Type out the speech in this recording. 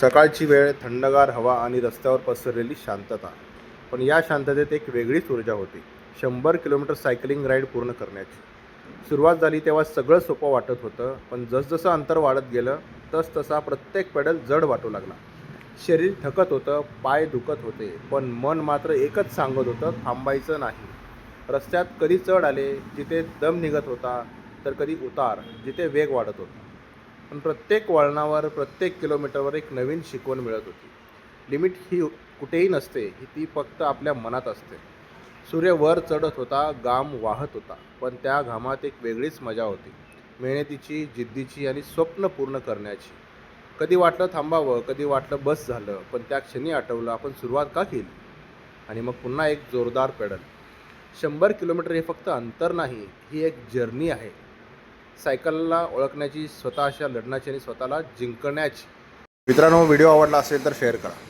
सकाळची वेळ, थंडगार हवा आणि रस्त्यावर पसरलेली शांतता. पण या शांततेत एक वेगळीच ऊर्जा होती. 100 किलोमीटर सायकलिंग राईड पूर्ण करण्याची. सुरुवात झाली तेव्हा सगळं सोपं वाटत होतं, पण जसजसं अंतर वाढत गेलं तसतसा प्रत्येक पेडल जड वाटू लागला. शरीर थकत होतं, पाय दुखत होते, पण मन मात्र एकच सांगत होतं, थांबायचं नाही. रस्त्यात कधी चढ आले, जिथे दम निघत होता, तर कधी उतार, जिथे वेग वाढत होता. पण प्रत्येक वळणावर, प्रत्येक किलोमीटरवर एक नवीन शिकवण मिळत होती. लिमिट ही कुठेही नसते, ही ती फक्त आपल्या मनात असते. सूर्य वर चढत होता, घाम वाहत होता, पण त्या घामात एक वेगळीच मजा होती. मेहनतीची, जिद्दीची आणि स्वप्न पूर्ण करण्याची. कधी वाटलं थांबावं, कधी वाटलं बस झालं, पण त्या क्षणी आठवलं आपण सुरुवात का केली. आणि मग पुन्हा एक जोरदार पेडल. 100 किलोमीटर हे फक्त अंतर नाही, ही एक जर्नी आहे. सायकलला ओळखण्याची, स्वतःच्या लढण्याची आणि स्वतःला जिंकण्याची. मित्रांनो, व्हिडिओ आवडला असेल तर शेअर करा.